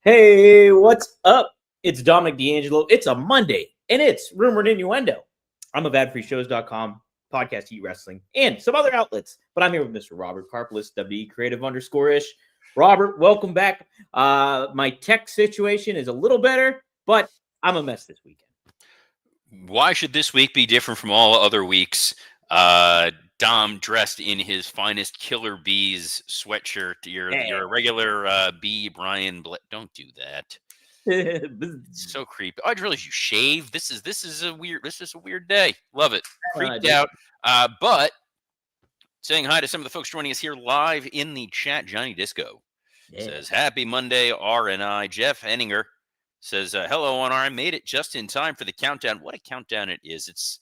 Hey, what's up? It's Dominic D'Angelo. It's a Monday, and it's Rumored Innuendo. I'm of adfreeshows.com, podcast Eat Wrestling, and some other outlets. But I'm here with Mr. Robert Karpelis, WE Creative _ish. Robert, welcome back. My tech situation is a little better, but I'm a mess this weekend. Why should this week be different from all other weeks? Dom dressed in his finest Killer Bees sweatshirt. You're a regular bee, Brian. Don't do that. It's so creepy. I realize you shave. This is a weird day. Love it. Creeped out. But saying hi to some of the folks joining us here live in the chat. Johnny Disco says happy Monday, R&I. Jeff Henninger says hello on I made it just in time for the countdown. What a countdown it is. It's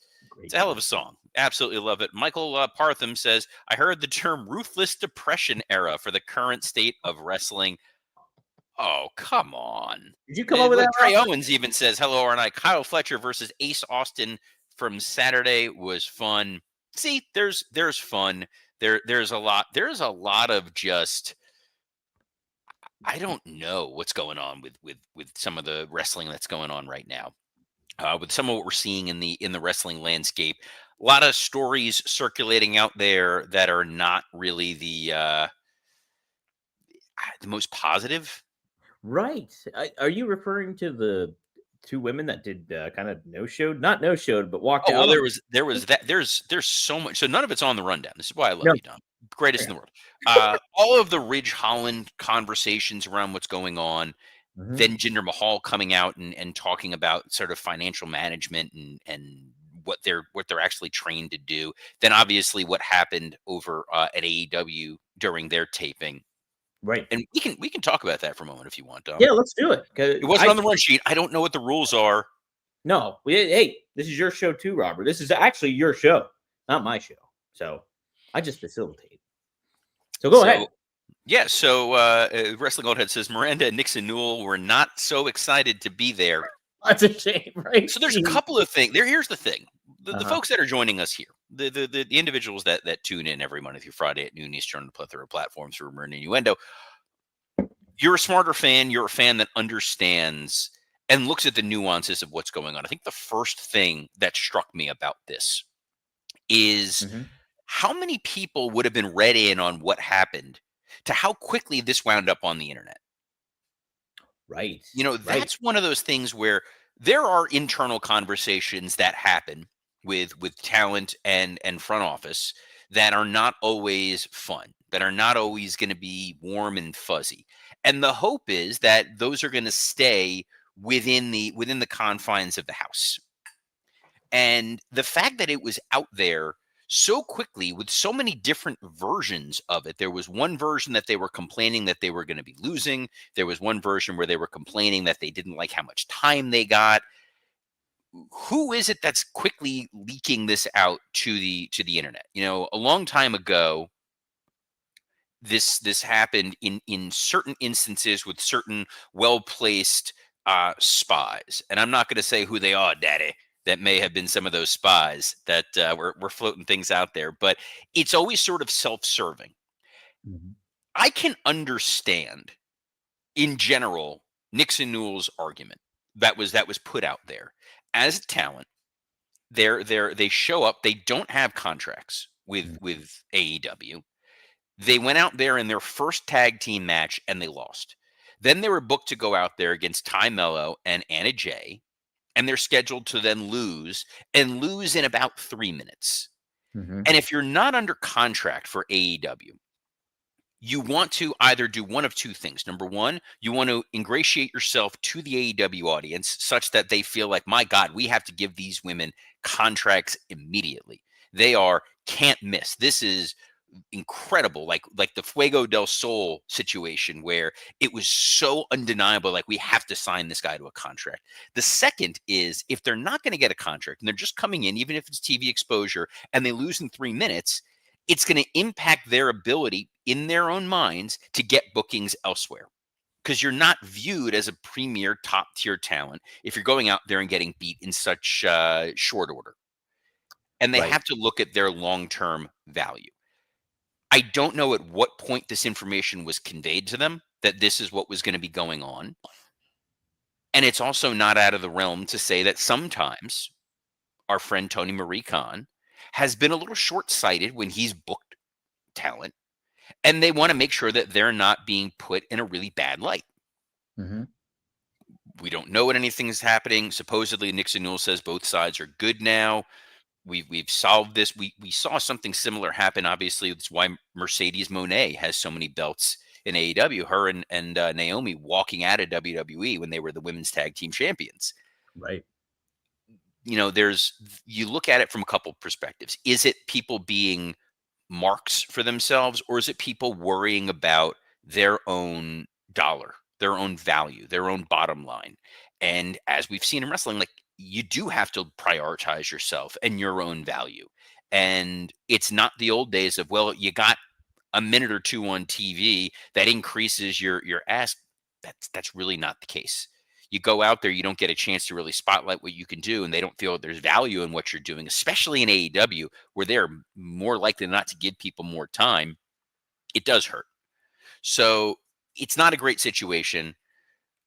a hell of a song. Absolutely love it. Michael Partham says, I heard the term ruthless depression era for the current state of wrestling. Oh, come on. Did you come up with that? Trey Owens even says, hello, R&I. Kyle Fletcher versus Ace Austin from Saturday was fun. See, there's fun. There's a lot of just, I don't know what's going on with some of the wrestling that's going on right now. With some of what we're seeing in the wrestling landscape, a lot of stories circulating out there that are not really the most positive. Right. Are you referring to the two women that did kind of not no-showed, but walked out? Well, there was that. There's so much. So none of it's on the rundown. This is why I love you, Dom. Greatest in the world. All of the Ridge Holland conversations around what's going on. Then Jinder Mahal coming out and talking about sort of financial management and what they're actually trained to do. Then obviously what happened over at AEW during their taping. Right. And we can talk about that for a moment if you want, Dom. Yeah, let's do it. It wasn't on the run sheet. I don't know what the rules are. No. Hey, this is your show too, Robert. This is actually your show, not my show. So I just facilitate. So go ahead. Yeah, so Wrestling Oldhead says Miranda and Nixon Newell were not so excited to be there. That's a shame, right? So there's a couple of things. Here's the thing. The folks that are joining us here, the individuals that tune in every Monday through Friday at noon Eastern on a plethora of platforms for Rumor and Innuendo, you're a smarter fan. You're a fan that understands and looks at the nuances of what's going on. I think the first thing that struck me about this is how many people would have been read in on what happened to how quickly this wound up on the internet. Right. That's one of those things where there are internal conversations that happen with talent and front office that are not always fun, that are not always going to be warm and fuzzy. And the hope is that those are going to stay within the confines of the house. And the fact that it was out there so quickly with so many different versions of it. There was one version that they were complaining that they were going to be losing. There was one version where they were complaining that they didn't like how much time they got. Who is it that's quickly leaking this out to the internet? A long time ago, this happened in certain instances with certain well-placed spies. And I'm not going to say who they are, Daddy. That may have been some of those spies that were floating things out there, but it's always sort of self-serving. I can understand, in general, Nixon Newell's argument that was put out there as a talent. They show up. They don't have contracts with AEW. They went out there in their first tag team match and they lost. Then they were booked to go out there against Ty Mello and Anna Jay. And they're scheduled to then lose in about 3 minutes. And if you're not under contract for AEW, you want to either do one of two things. Number one, you want to ingratiate yourself to the AEW audience such that they feel like, my God, we have to give these women contracts immediately. They can't miss. This is incredible, like the Fuego del Sol situation where it was so undeniable, like we have to sign this guy to a contract. The second is if they're not going to get a contract and they're just coming in, even if it's TV exposure, and they lose in 3 minutes, it's going to impact their ability in their own minds to get bookings elsewhere. Because you're not viewed as a premier top tier talent if you're going out there and getting beat in such short order. And they have to look at their long-term value. I don't know at what point this information was conveyed to them, that this is what was going to be going on. And it's also not out of the realm to say that sometimes our friend Tony Marie Khan has been a little short-sighted when he's booked talent, and they want to make sure that they're not being put in a really bad light. Mm-hmm. We don't know what anything is happening. Supposedly, Nixon Newell says both sides are good now. We've solved this. We saw something similar happen. Obviously, that's why Mercedes Moné has so many belts in AEW. Her and Naomi walking out of WWE when they were the women's tag team champions. Right. You know, you look at it from a couple perspectives. Is it people being marks for themselves, or is it people worrying about their own dollar, their own value, their own bottom line? And as we've seen in wrestling, like, you do have to prioritize yourself and your own value. And it's not the old days of, well, you got a minute or two on TV that increases your ask. That's really not the case. You go out there, you don't get a chance to really spotlight what you can do, and they don't feel there's value in what you're doing, especially in AEW, where they're more likely not to give people more time. It does hurt. So it's not a great situation.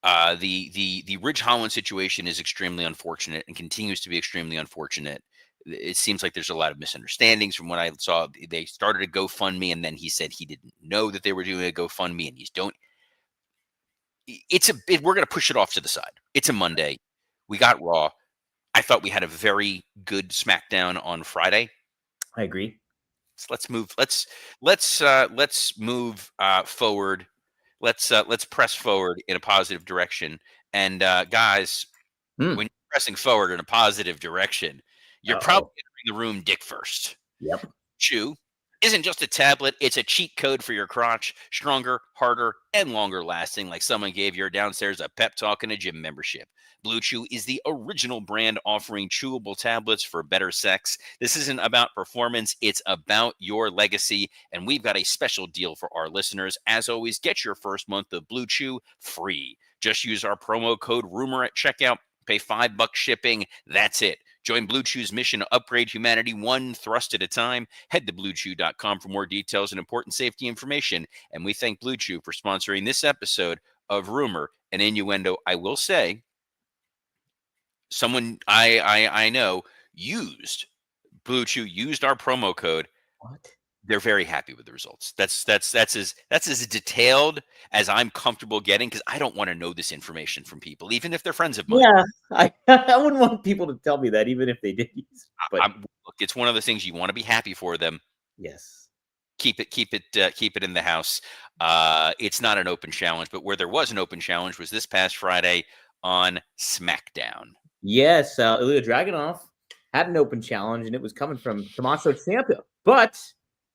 The Ridge Holland situation is extremely unfortunate and continues to be extremely unfortunate. It seems like there's a lot of misunderstandings from what I saw. They started a GoFundMe, and then he said he didn't know that they were doing a GoFundMe, and we're going to push it off to the side. It's a Monday. We got Raw. I thought we had a very good SmackDown on Friday. I agree. So let's move. Let's move forward. Let's press forward in a positive direction. And guys, when you're pressing forward in a positive direction, you're probably entering the room dick first. Yep. Chew isn't just a tablet, it's a cheat code for your crotch. Stronger, harder, and longer lasting, like someone gave your downstairs a pep talk and a gym membership. Blue Chew is the original brand offering chewable tablets for better sex. This isn't about performance, it's about your legacy. And we've got a special deal for our listeners. As always, get your first month of Blue Chew free. Just use our promo code RUMOR at checkout. Pay $5 shipping. That's it. Join Blue Chew's mission to upgrade humanity one thrust at a time. Head to BlueChew.com for more details and important safety information. And we thank Blue Chew for sponsoring this episode of Rumor and Innuendo. I will say, someone I know used Blue Chew, used our promo code. What? They're very happy with the results. That's as detailed as I'm comfortable getting, because I don't want to know this information from people, even if they're friends of mine. Yeah, I wouldn't want people to tell me that, even if they did use it. But Look, it's one of the things you want to be happy for them. yes, Keep it in the house. It's not an open challenge, but where there was an open challenge was this past Friday on SmackDown. yes, Ilya Dragunov had an open challenge, and it was coming from Tommaso Ciampa, but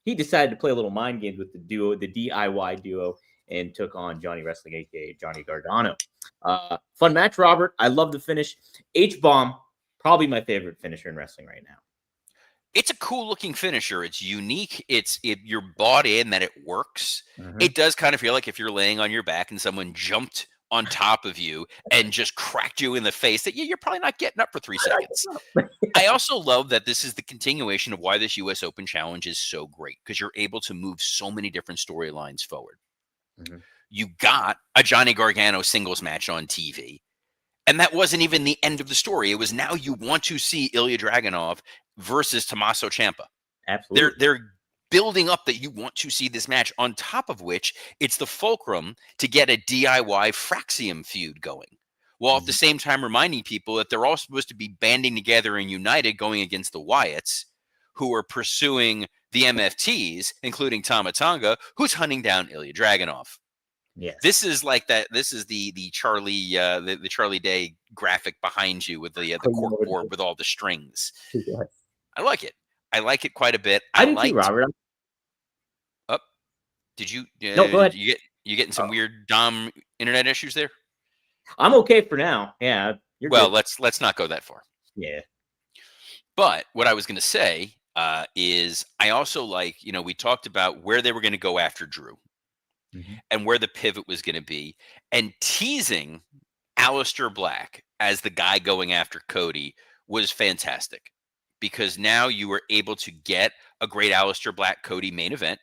he decided to play a little mind games with the DIY duo, and took on Johnny Wrestling, aka Johnny Gargano. Fun match, Robert. I love the finish. H-bomb, probably my favorite finisher in wrestling right now. It's a cool looking finisher. It's unique. You're bought in that it works. Mm-hmm. It does kind of feel like if you're laying on your back and someone jumped on top of you and just cracked you in the face, that you're probably not getting up for 3 seconds. I also love that this is the continuation of why this US Open Challenge is so great, because you're able to move so many different storylines forward. Mm-hmm. You got a Johnny Gargano singles match on TV, and that wasn't even the end of the story. It was now you want to see Ilya Dragunov versus Tommaso Ciampa. Absolutely. They're building up that you want to see this match, on top of which it's the fulcrum to get a DIY Fraxium feud going, while at the same time reminding people that they're all supposed to be banding together and united going against the Wyatts, who are pursuing the MFTs, including Tama Tonga, who's hunting down Ilya Dragunov. Yes. This is like that. This is the Charlie the Charlie Day graphic behind you with the cork board with all the strings. Yes. I like it. I like it quite a bit. I do too, Robert. Did you? No, go ahead. You getting some weird Dom internet issues there? I'm okay for now. Yeah. You're well, good. Let's not go that far. Yeah. But what I was going to say is I also like, we talked about where they were going to go after Drew, and where the pivot was going to be, and teasing Aleister Black as the guy going after Cody was fantastic, because now you were able to get a great Aleister Black Cody main event.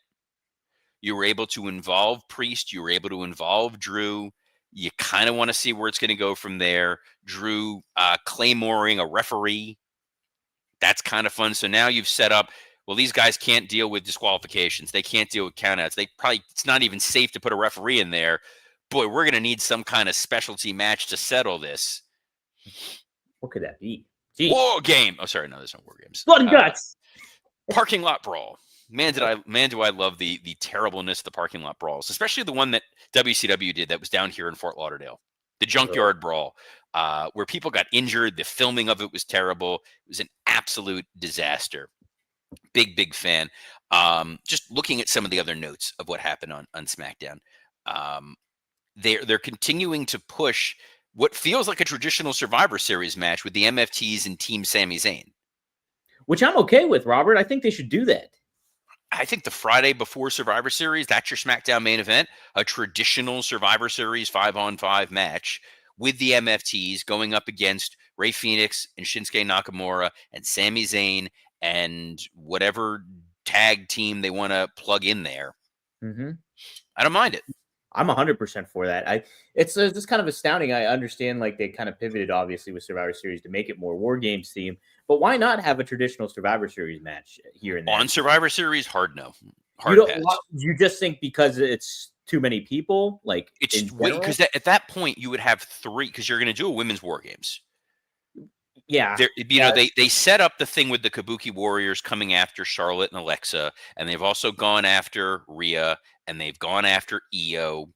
You were able to involve Priest. You were able to involve Drew. You kind of want to see where it's going to go from there. Drew claymoring a referee. That's kind of fun. So now you've set up, well, these guys can't deal with disqualifications. They can't deal with countouts. It's not even safe to put a referee in there. Boy, we're going to need some kind of specialty match to settle this. What could that be? Jeez. War game. Oh, sorry. No, there's no war games. Blood and guts. Parking lot brawl. Man, do I love the terribleness of the parking lot brawls, especially the one that WCW did that was down here in Fort Lauderdale. The junkyard brawl, where people got injured. The filming of it was terrible. It was an absolute disaster. Big fan. Just looking at some of the other notes of what happened on SmackDown. They're continuing to push what feels like a traditional Survivor Series match with the MFTs and Team Sami Zayn. Which I'm okay with, Robert. I think they should do that. I think the Friday before Survivor Series, that's your SmackDown main event, a traditional Survivor Series 5-on-5 match with the MFTs going up against Rey Fenix and Shinsuke Nakamura and Sami Zayn and whatever tag team they want to plug in there. Mm-hmm. I don't mind it. I'm 100% for that. It's just kind of astounding. I understand like they kind of pivoted obviously with Survivor Series to make it more War Games theme, but why not have a traditional Survivor Series match here and there? On Survivor Series, hard no. You just think because it's too many people, like it's because at that point you would have 3 because you're going to do a women's War Games. Yeah, they set up the thing with the Kabuki Warriors coming after Charlotte and Alexa, and they've also gone after Rhea, and they've gone after Io.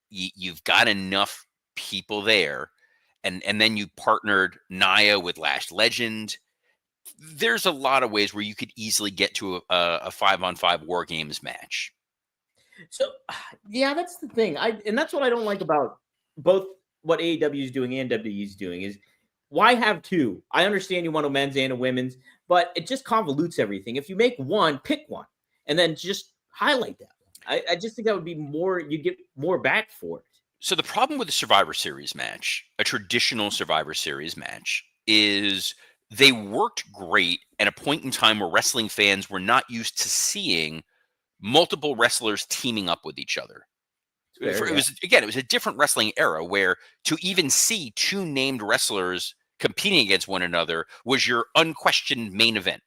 You've got enough people there, and then you partnered Nia with Lash Legend. There's a lot of ways where you could easily get to a 5-on-5 War Games match. So, yeah, that's the thing. And that's what I don't like about both what AEW is doing and WWE is doing is why have 2? I understand you want a men's and a women's, but it just convolutes everything. If you make one, pick one, and then just highlight that one. I just think that would be more. You get more back for it. So the problem with the Survivor Series match, a traditional Survivor Series match, is they worked great at a point in time where wrestling fans were not used to seeing multiple wrestlers teaming up with each other. It was a different wrestling era where to even see 2 named wrestlers competing against one another was your unquestioned main event.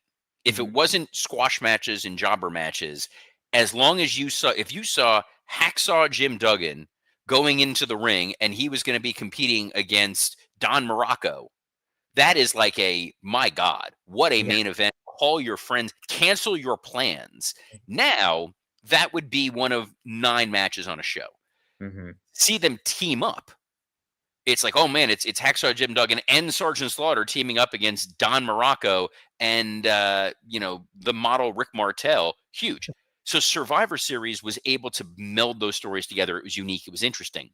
If it wasn't squash matches and jobber matches, as long as if you saw Hacksaw Jim Duggan going into the ring and he was going to be competing against Don Morocco, that is like my God, what a main event. Call your friends, cancel your plans. Now, that would be one of 9 matches on a show. Mm-hmm. See them team up. It's like, oh man, it's Hacksaw Jim Duggan and Sergeant Slaughter teaming up against Don Morocco and the model Rick Martel. Huge. So Survivor Series was able to meld those stories together. It was unique. It was interesting.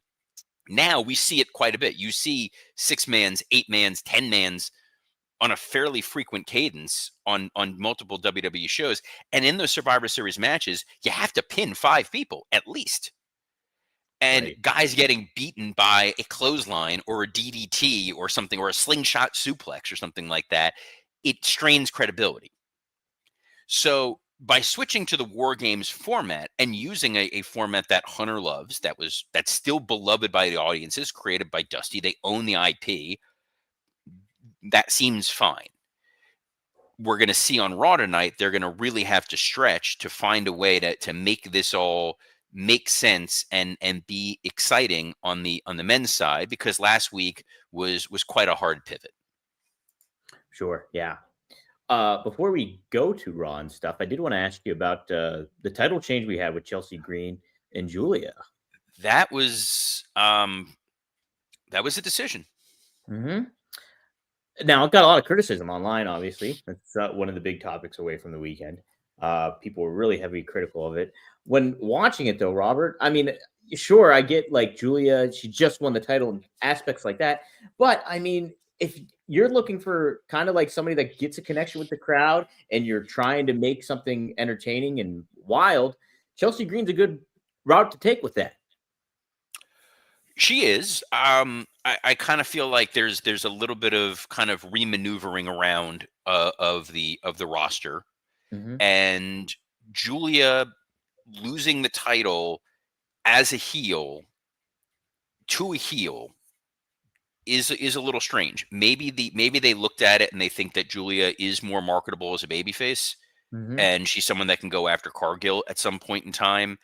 Now we see it quite a bit. You see 6-mans, 8-mans, 10-mans on a fairly frequent cadence on multiple WWE shows. And in those Survivor Series matches, you have to pin 5 people at least. And guys getting beaten by a clothesline or a DDT or something, or a slingshot suplex or something like that, it strains credibility. So by switching to the War Games format and using a format that Hunter loves, that's still beloved by the audiences, created by Dusty, they own the IP, that seems fine. We're going to see on Raw tonight, they're going to really have to stretch to find a way to make this all make sense and be exciting on the men's side, because last week was quite a hard pivot. Sure, yeah. Before we go to Raw and stuff, I did want to ask you about the title change we had with Chelsea Green and Julia. That was a decision. Mm-hmm. Now, it got a lot of criticism online, obviously. That's one of the big topics away from the weekend. People were really heavily critical of it. When watching it, though, Robert, I mean, sure, I get like Julia, she just won the title and aspects like that. But I mean, if you're looking for kind of like somebody that gets a connection with the crowd and you're trying to make something entertaining and wild, Chelsea Green's a good route to take with that. She is. I kind of feel like there's a little bit of kind of remaneuvering around of the roster, Mm-hmm. and Julia losing the title as a heel to a heel is a little strange. Maybe they looked at it and they think that Julia is more marketable as a babyface, Mhm. and she's someone that can go after Cargill at some point in time.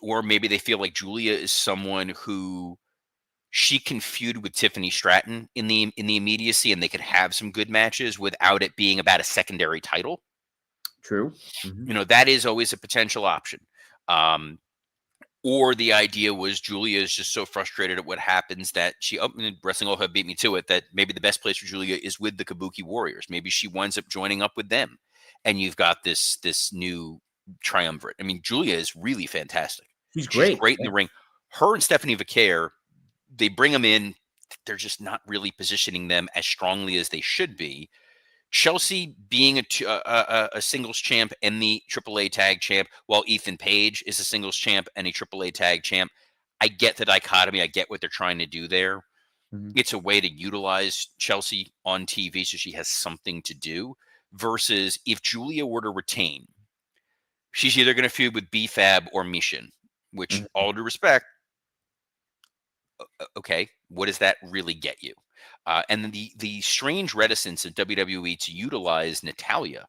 Or maybe they feel like Julia is someone who she can feud with Tiffany Stratton in the immediacy, and they could have some good matches without it being about a secondary title. True. Mhm. That is always a potential option. Um, or the idea was Julia is just so frustrated at what happens that Wrestling All Have beat me to it, that maybe the best place for Julia is with the Kabuki Warriors. Maybe she winds up joining up with them, and you've got this new triumvirate. I mean, Julia is really fantastic. She's She's great. great in the ring. Her and Stephanie Vaquer, they bring them in. They're just not really positioning them as strongly as they should be. Chelsea being a singles champ and the AAA tag champ, while Ethan Page is a singles champ and a AAA tag champ. I get the dichotomy. I get what they're trying to do there. Mhm. It's a way to utilize Chelsea on TV so she has something to do, versus if Julia were to retain, she's either going to feud with B-Fab or Mishin, which, Mhm. all due respect, okay, what does that really get you? And then the strange reticence of WWE to utilize Natalia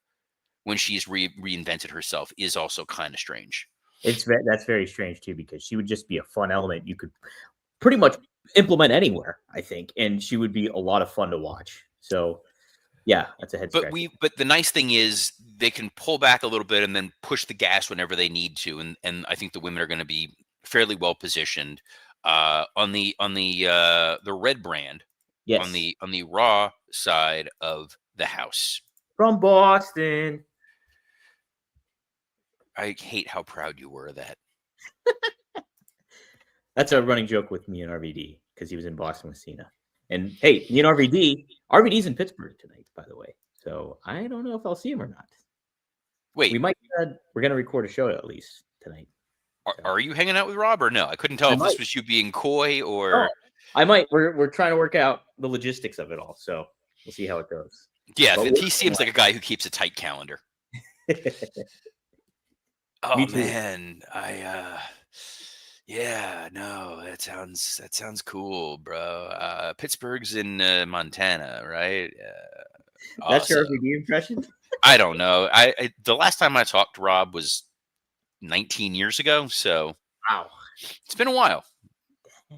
when she's reinvented herself is also kind of strange. That's very strange too, because she would just be a fun element you could pretty much implement anywhere, I think, and she would be a lot of fun to watch. So, yeah, that's a head But scratcher. the nice thing is they can pull back a little bit and then push the gas whenever they need to, and I think the women are going to be fairly well positioned on the red brand Yes, on the Raw side of the house. from Boston. I hate how proud you were of that. That's a running joke with me and RVD because he was in Boston with Cena. And hey, me and RVD's in Pittsburgh tonight, by the way. So I don't know if I'll see him or not. Wait, We might. We're gonna record a show at least tonight. So are you hanging out with Rob or no? I couldn't tell I if might. this was you being coy Oh, or. I might. We're trying to work out the logistics of it all. So we'll see how it goes. Yeah, But he seems like a guy who keeps a tight calendar. me Oh too. man, yeah, no, that sounds cool, bro. Pittsburgh's in Montana, right? That's your Awesome. RVD impression. I don't know. The last time I talked to Rob was 19 years ago, so Wow. it's been a while. I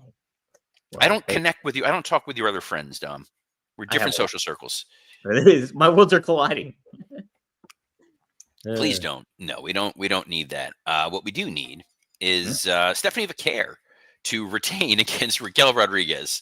Well, don't hey, connect with you. I don't talk with your other friends, Dom. We're I have different social circles. it is. My worlds are colliding. Please Uh, don't. No, we don't. We don't need that. What we do need hmm. is Stephanie Vaquer to retain against Raquel Rodriguez.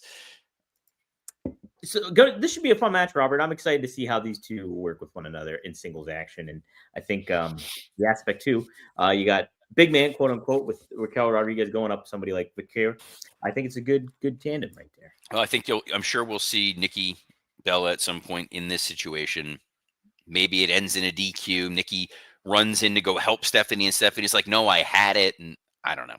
So this should be a fun match, Robert. I'm excited to see how these two work with one another in singles action, and I think the aspect too. You got big man, quote unquote, with Raquel Rodriguez going up somebody like Vaquer. I think it's a good tandem right there. Well, I think I'm sure we'll see Nikki Bella at some point in this situation. Maybe it ends in a DQ. Nikki runs in to go help Stephanie, and Stephanie's like, "No, I had it," and I don't know.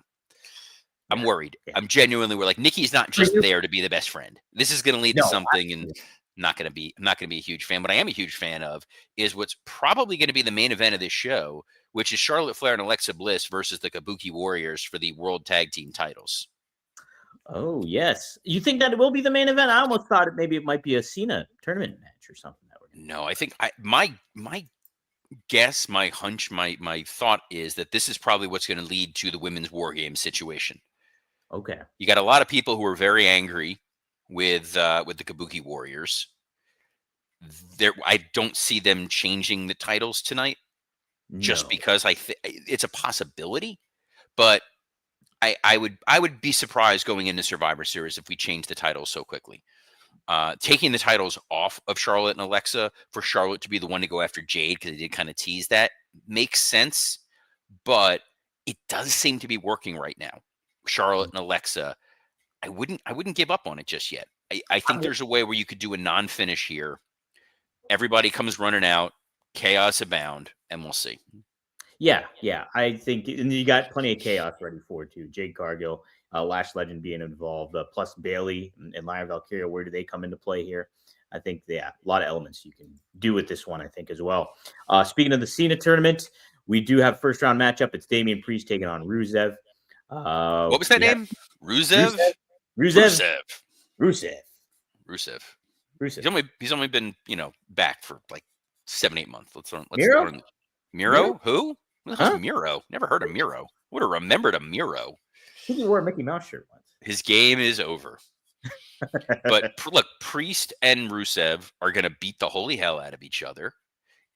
I'm Yeah, worried. yeah. I'm genuinely worried. Like, Nikki's not Are just you? there to be the best friend. This is going to lead to No, something, and absolutely. I'm not going to be a huge fan. What I am a huge fan of is what's probably going to be the main event of this show, which is Charlotte Flair and Alexa Bliss versus the Kabuki Warriors for the World Tag Team titles. Oh yes, you think that it will be the main event? I almost thought maybe it might be a Cena tournament match or something. No, I think my guess, my hunch, my thought is that this is probably what's going to lead to the women's war game situation. Okay. You got a lot of people who are very angry with the Kabuki Warriors. I don't see them changing the titles tonight, just No. because it's a possibility, but I would be surprised going into Survivor Series if we change the titles so quickly. Taking the titles off of Charlotte and Alexa for Charlotte to be the one to go after Jade, because they did kind of tease that, makes sense, but it does seem to be working right now. Charlotte and Alexa, I wouldn't give up on it just yet. I think there's a way where you could do a non-finish here. Everybody comes running out, chaos abound, and we'll see. Yeah, yeah. I think, and you got plenty of chaos ready for it too. Jade Cargill, Lash Legend being involved, plus Bailey and Lyra Valkyria. Where do they come into play here? I think, yeah, a lot of elements you can do with this one, I think, as well. Speaking of the Cena tournament, We do have first round matchup. It's Damian Priest taking on Rusev. What was that We have name? Rusev, Rusev? Rusev, Rusev. Rusev, Rusev. Rusev. He's only been, back for like 7-8 months. Let's Miro, learn. Miro, Miro? Who? Who the hell's huh? Miro? Never heard of Miro. Would have remembered a Miro. I think he wore a Mickey Mouse shirt once. His game is over. But look, Priest and Rusev are going to beat the holy hell out of each other.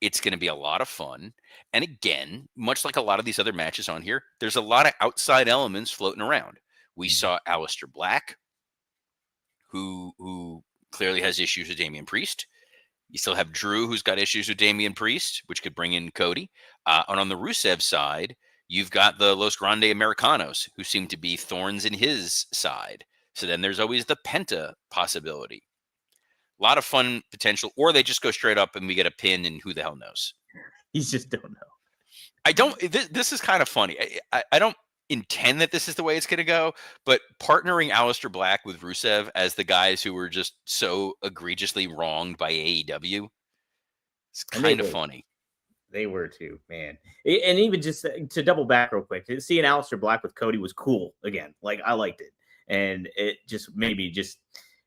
It's going to be a lot of fun. And again, much like a lot of these other matches on here, there's a lot of outside elements floating around. We saw Aleister Black, who clearly has issues with Damian Priest. You still have Drew, who's got issues with Damian Priest, which could bring in Cody. And on the Rusev side, you've got the Los Grande Americanos, who seem to be thorns in his side. So then there's always the Penta possibility. A lot of fun potential, or they just go straight up and we get a pin, and who the hell knows? You just don't know. I don't. This is kind of funny. I don't intend that this is the way it's going to go, but partnering Aleister Black with Rusev as the guys who were just so egregiously wronged by AEW, it's kind of funny. They were too, man. And even just to double back real quick, seeing Aleister Black with Cody was cool again. Like, I liked it. And it just made me just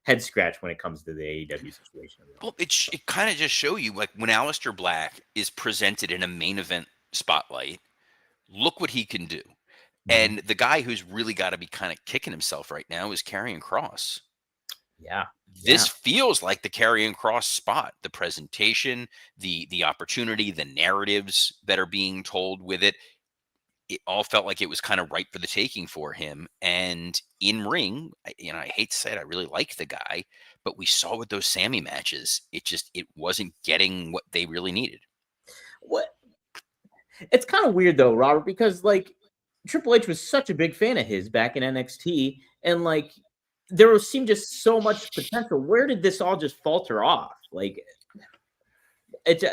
head scratch when it comes to the AEW situation. Well, it kind of just show you, like, when Aleister Black is presented in a main event spotlight, look what he can do. And the guy who's really got to be kind of kicking himself right now is Karrion Kross. Yeah. This feels like the Karrion Kross spot. The presentation, the opportunity, the narratives that are being told with it. It all felt like it was kind of ripe for the taking for him. And in ring, I hate to say it, I really like the guy, but we saw with those Sammy matches, it wasn't getting what they really needed. What? It's kind of weird though, Robert, because like Triple H was such a big fan of his back in NXT, and like there seemed just so much potential. Where did this all just falter off? Like,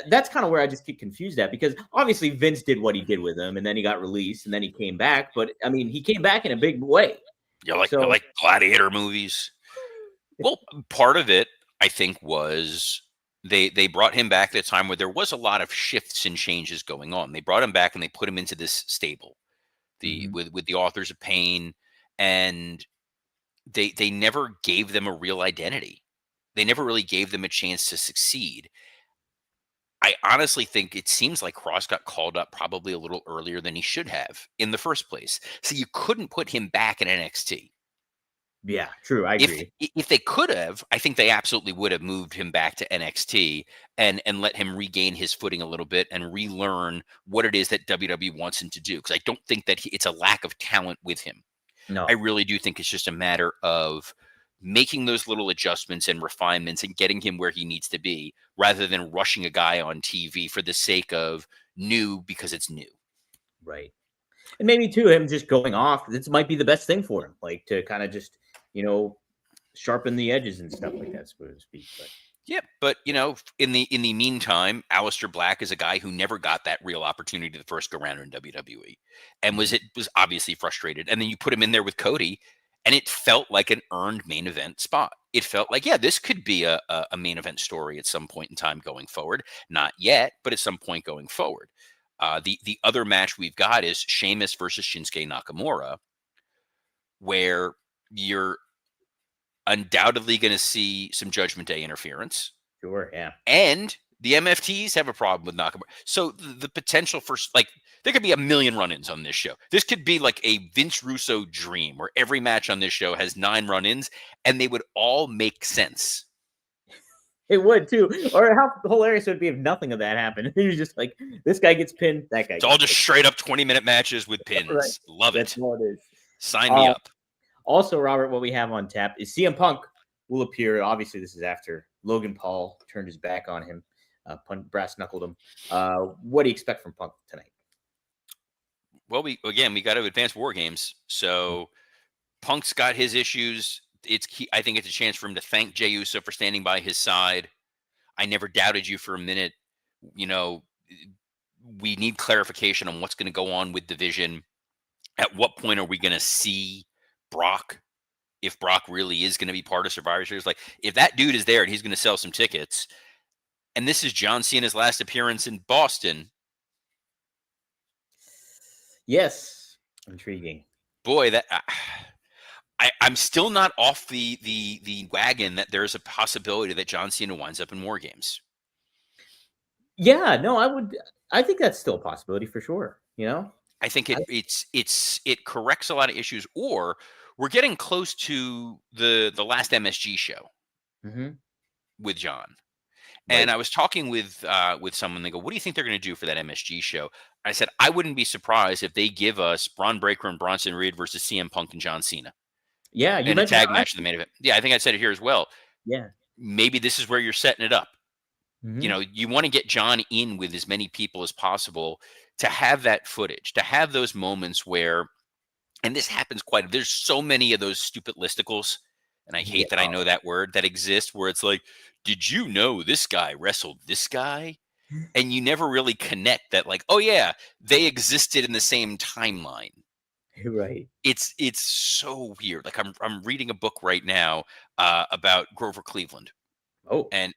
that's kind of where I just get confused at, because obviously Vince did what he did with him, and then he got released, and then he came back. But I mean, he came back in a big way. You like gladiator movies? Well, part of it, I think, was they brought him back at a time where there was a lot of shifts and changes going on. They brought him back and they put him into this stable, with the Authors of Pain, and they never gave them a real identity. They never really gave them a chance to succeed. I honestly think it seems like Kross got called up probably a little earlier than he should have in the first place. So you couldn't put him back in NXT. Yeah, true. I agree. If they could have, I think they absolutely would have moved him back to NXT and let him regain his footing a little bit and relearn what it is that WWE wants him to do. Because I don't think that it's a lack of talent with him. No, I really do think it's just a matter of making those little adjustments and refinements and getting him where he needs to be, rather than rushing a guy on TV for the sake of new because it's new. Right. And maybe too, him just going off, this might be the best thing for him, like to kind of just, sharpen the edges and stuff like that, so to speak. But yeah, but in the meantime, Aleister Black is a guy who never got that real opportunity the first go round in WWE, and was obviously frustrated. And then you put him in there with Cody, and it felt like an earned main event spot. It felt like, yeah, this could be a main event story at some point in time going forward. Not yet, but at some point going forward. The other match we've got is Sheamus versus Shinsuke Nakamura, where you're undoubtedly going to see some Judgment Day interference. Sure, yeah. And the MFTs have a problem with Nakamura. So the potential for, there could be a million run-ins on this show. This could be like a Vince Russo dream, where every match on this show has 9 run-ins, and they would all make sense. It would too. Or how hilarious it would be if nothing of that happened. He was just like, this guy gets pinned, that guy. It's all just straight up 20-minute matches with pins. Right. Love it. That's what it is. Sign me up. Also, Robert, what we have on tap is CM Punk will appear. Obviously, this is after Logan Paul turned his back on him, brass knuckled him. What do you expect from Punk tonight? Well, we got to advance War Games. So Punk's got his issues. It's key. I think it's a chance for him to thank Jey Uso for standing by his side. I never doubted you for a minute. We need clarification on what's going to go on with Division. At what point are we going to see Brock, if Brock really is going to be part of Survivor Series? Like, if that dude is there and he's going to sell some tickets, and this is John Cena's last appearance in Boston, I mean, this is going to be a lot of fun. This is going to be a lot of fun. And then you got to advance War Games. So Punk's got his issues. It's key. I think it's a chance for him to thank Jey Uso for standing by his side. I never doubted you for a minute. We need clarification on what's going to go on with Division. At what point are we going to see Brock, if Brock really is going to be part of Survivor Series? Like, if that dude is there and he's going to sell some tickets, and this is John Cena's last appearance in Boston, Yes. Intriguing. Boy, that I'm still not off the wagon that there's a possibility that John Cena winds up in War Games. Yeah, no, I think that's still a possibility for sure, you know? I think I it corrects a lot of issues, or we're getting close to the last MSG show Mhm. with John. And Right. I was talking with someone. They go, "What do you think they're going to do for that MSG show?" I said, "I wouldn't be surprised if they give us Braun Breaker and Bronson Reed versus CM Punk and John Cena Yeah, you in a mentioned tag that match in the main event." Yeah, I think I said it here as well. Yeah. Maybe this is where you're setting it up. You Mhm. know, you want to get John in with as many people as possible to have that footage, to have those moments where, and this happens quite. There's so many of those stupid listicles, and I Yeah. hate that I know that word that exists, where it's like, "Did you know this guy wrestled this guy?" And you never really connect that, like, oh yeah, they existed in the same timeline. Right. It's so weird. Like I'm reading a book right now about Grover Cleveland Oh. and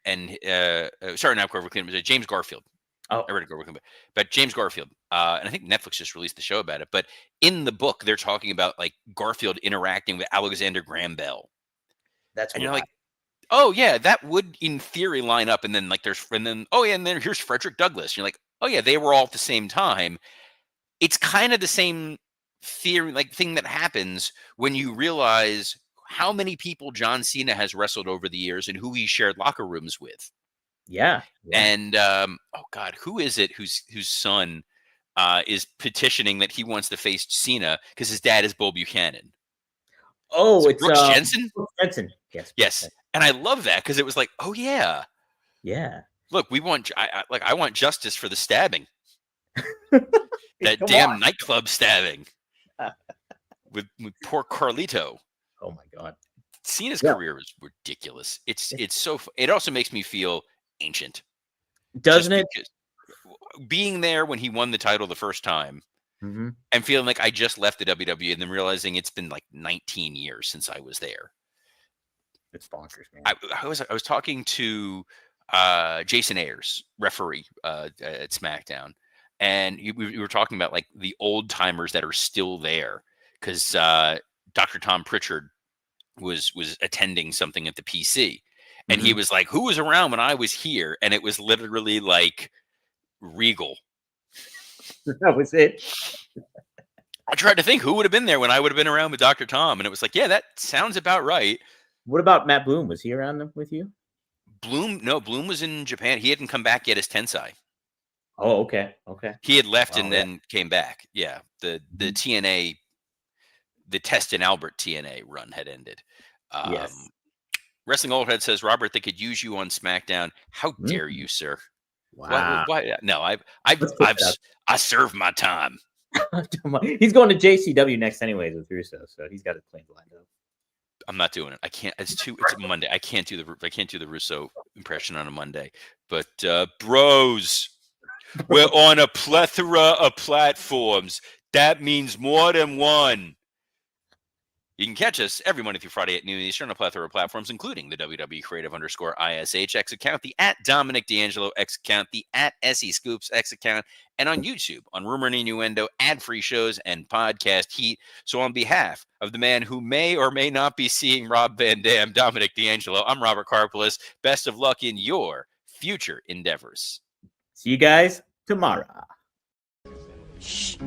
sorry, not Grover Cleveland, but James Garfield. I Oh, read a Grover Cleveland, but James Garfield, and I think Netflix just released the show about it. But in the book, they're talking about like Garfield interacting with Alexander Graham Bell, that's and you're wild. like, oh yeah, that would in theory line up. And then like oh yeah, and then here's Frederick Douglass. You're like, oh yeah, they were all at the same time. It's kind of the same theory, like thing that happens when you realize how many people John Cena has wrestled over the years and who he shared locker rooms with. Yeah. Yeah. And oh god, who is it whose son is petitioning that he wants to face Cena because his dad is Bo Buchanan? Is Oh, it it's, Brooks Jensen? Brooks Jensen. Yes, Brooks Yes, Jensen. and I love that because it was like, oh yeah, Yeah. look, we want I want justice for the stabbing, that Come on. damn nightclub stabbing with poor Carlito. Oh my god. Cena's Yeah. career is ridiculous. It's so it also makes me feel ancient Doesn't just it? because being there when he won the title the first time Mhm. and feeling like I just left the WWE and then realizing it's been like 19 years since I was there. It's bonkers, man. I was talking to Jason Ayers, referee at SmackDown, and we were talking about like the old timers that are still there because Dr. Tom Pritchard was attending something at the PC, and he Mhm. was like, "Who was around when I was here?" And it was literally like Regal. That was it. I tried to think who would have been there when I would have been around with Dr. Tom, and it was like, yeah, that sounds about right. What about Matt Bloom? Was he around with you? Bloom was in Japan. He hadn't come back yet as Tensai. Oh, okay. Okay. He had left Wow, and yeah. then came back. Yeah, the Mhm. TNA, the Test and Albert TNA run had ended. Yes. Um, Wrestling Old Head says, Robert, they could use you on SmackDown. How dare Mhm. you, sir? Why? Wow. Why? No, I've Let's put that I served my time. out. He's going to JCW next anyways with Russo, so he's got his plans lined up. I'm not doing it. I can't. It's Monday. I can't do the Russo impression on a Monday. But bros, we're on a plethora of platforms. That means more than one. You can catch us every Monday through Friday at noon Eastern on a plethora of platforms, including the WWE Creative _ISH X account, the at Dominic D'Angelo X account, the at SE Scoops X account, and on YouTube on Rumor and Innuendo, ad-free shows, and podcast heat. So on behalf of the man who may or may not be seeing Rob Van Dam, Dominic D'Angelo, I'm Robert Karpolis. Best of luck in your future endeavors. See you guys tomorrow. Shh.